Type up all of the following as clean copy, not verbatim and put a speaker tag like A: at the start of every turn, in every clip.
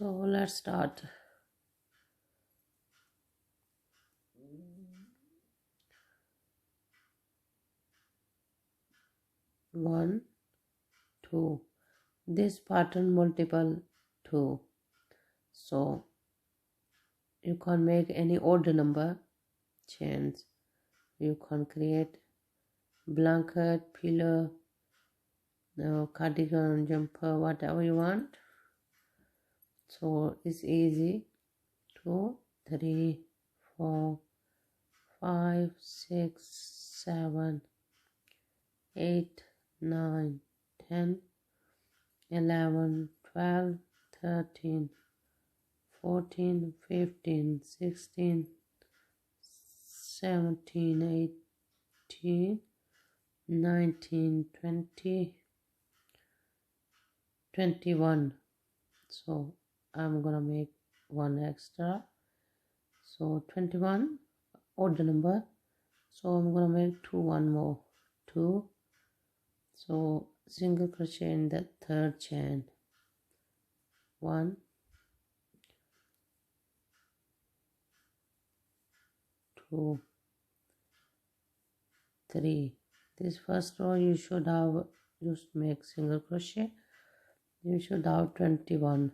A: So let's start. One, two. This pattern multiple two. So you can make any odd number chains. You can create blanket, pillow, cardigan, jumper, whatever you want. So it's easy. 2, 3, 4, 5, 6, 7, 8, 9, 10, 11, 12, 13, 14, 15, 16, 17, 18, 19, 20, 21. So I'm gonna make one extra. So 21, odd number. So I'm gonna make one more. 2. So single crochet in the third chain. 1, 2, 3. This first row you should have just make single crochet. You should have 21.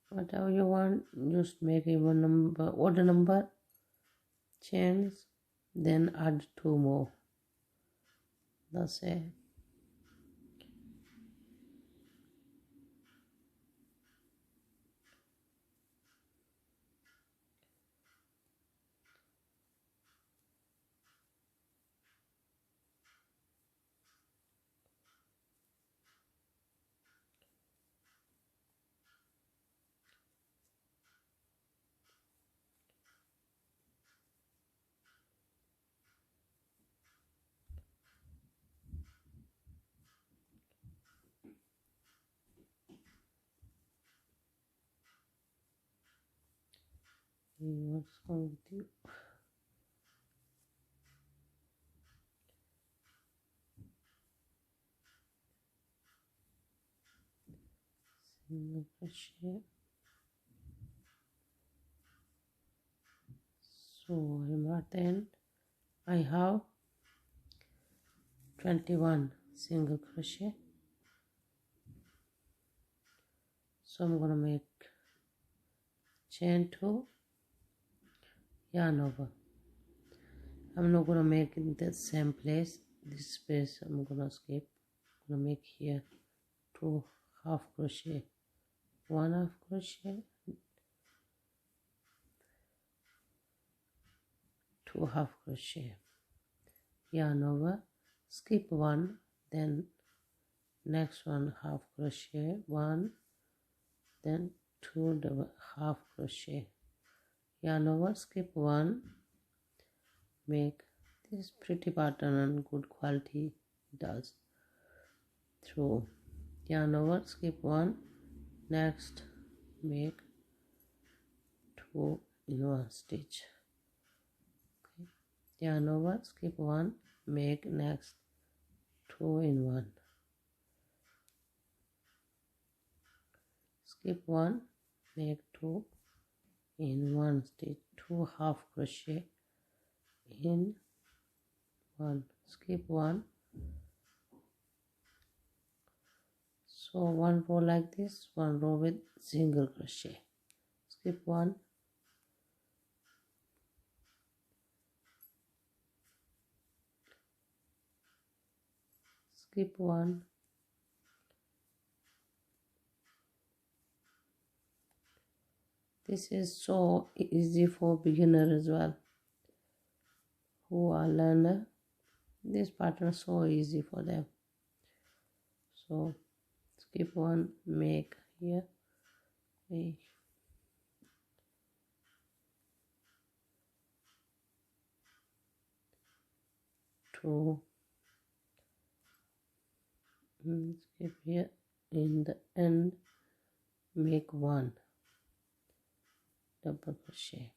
A: Whatever you want, just make even number, odd number chains, then add 2 more. That's it. What's wrong with you? Single crochet. So I'm at the end. I have 21 single crochet. So I'm gonna make chain 2, yarn over. I'm not gonna make in the same place. This space I'm gonna skip. I'm gonna make here 2 half crochet, 1 half crochet, 2 half crochet, yarn over, skip 1, then next one half crochet, 1, then 2 double half crochet, yarn over, skip 1, make this pretty pattern and good quality does. Through yarn over, skip 1, next make 2 in 1 stitch. Okay. Yarn over, skip 1, make next 2 in 1, skip 1, make 2 in 1 stitch, 2 half crochet in 1, skip 1. So 1 row like this, 1 row with single crochet, skip 1, skip 1, this is so easy for beginner as well who are learner. This pattern is so easy for them. So skip 1, make here, make 2, skip here, in the end make 1 double crochet.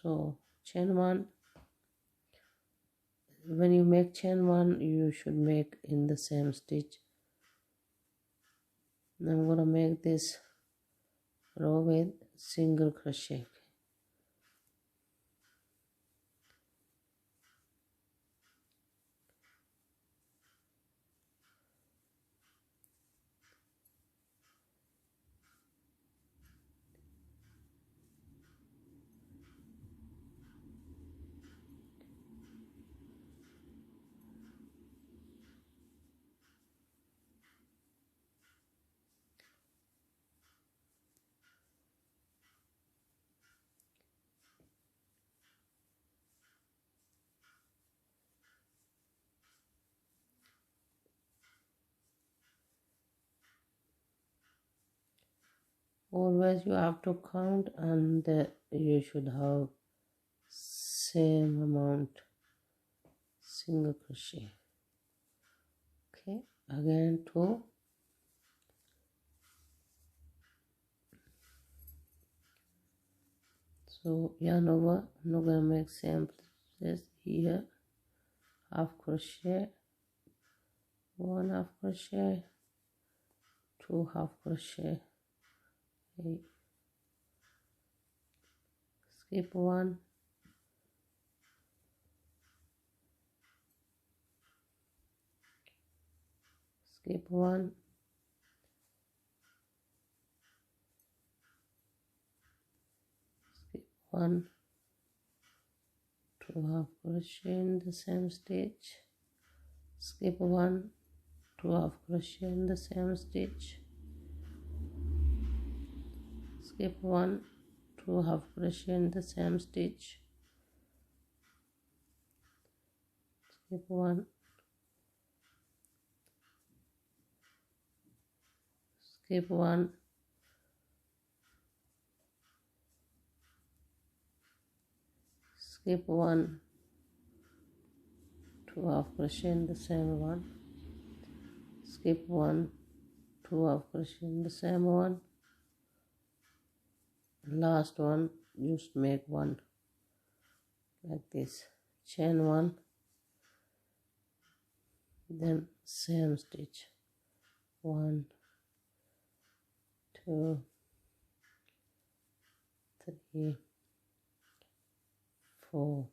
A: So chain 1, when you make chain 1 you should make in the same stitch. I'm gonna make this row with single crochet. Always you have to count, and you should have same amount single crochet. Okay, again 2, so yarn over. I'm not gonna make same place here, half crochet, 1 half crochet, 2 half crochet, okay. Skip 1, skip 1, skip 1, 2 half crochet in the same stitch, skip 1, 2 half crochet in the same stitch, skip 1, 2 half crochet in the same stitch, skip 1, skip 1, skip 1, 2 half crochet in the same one, skip 1, 2 half crochet in the same one, last one just make 1 like this, chain 1, then same stitch, 1, 2, 3, 4,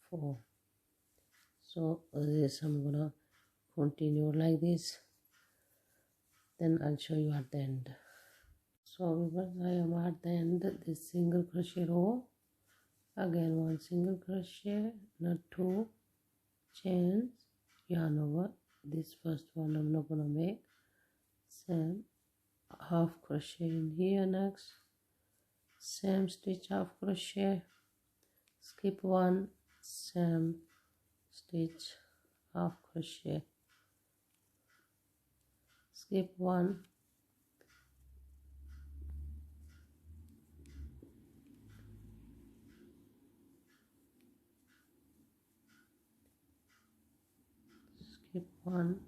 A: 4. So this I'm gonna continue like this, then I'll show you at the end. So because I am at the end, this single crochet row, again 1 single crochet, not 2 chains, yarn over. This first one I'm not gonna make, same half crochet in here, next same stitch, half crochet, skip 1, same stitch, half crochet, skip 1, skip 1,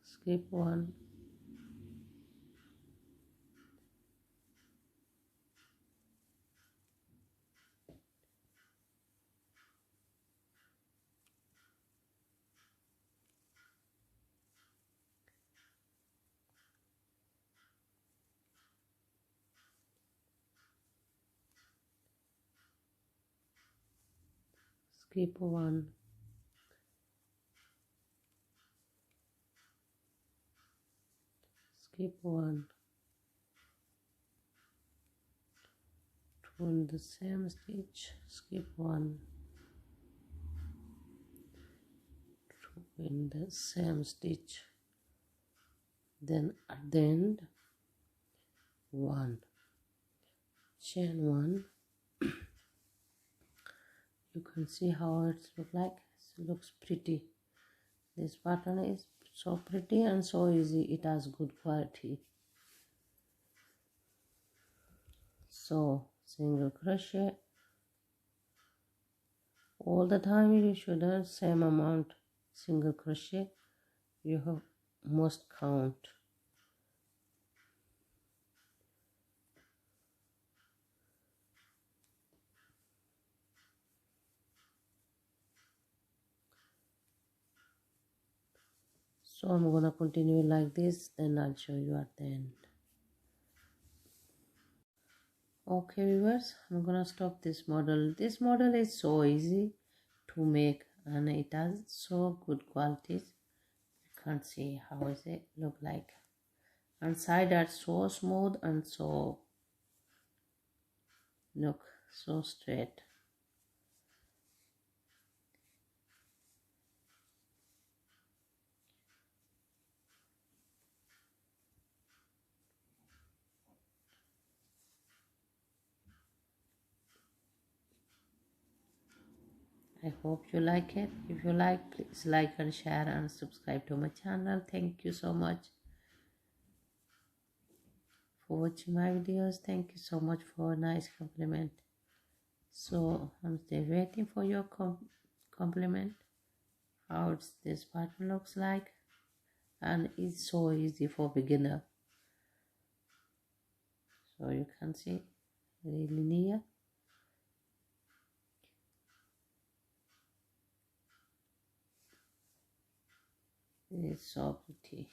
A: skip 1, skip 1, skip 1, 2 in the same stitch, skip 1, 2 in the same stitch, then at the end 1, chain 1. You can see how it looks like. It looks pretty. This pattern is so pretty and so easy. It has good quality. So single crochet, All the time you should have same amount single crochet. You have must count. So I'm gonna continue like this, then I'll show you at the end. Okay viewers, I'm gonna stop this model. This model is so easy to make and it has so good qualities. You can't see how is it look like. And side are so smooth and so look so straight. I hope you like it. If you like, please like and share and subscribe to my channel. Thank you so much for watching my videos. Thank you so much for a nice compliment. So I'm still waiting for your compliment. How this pattern looks like, and it's so easy for beginner. So you can see really near. It's so pretty.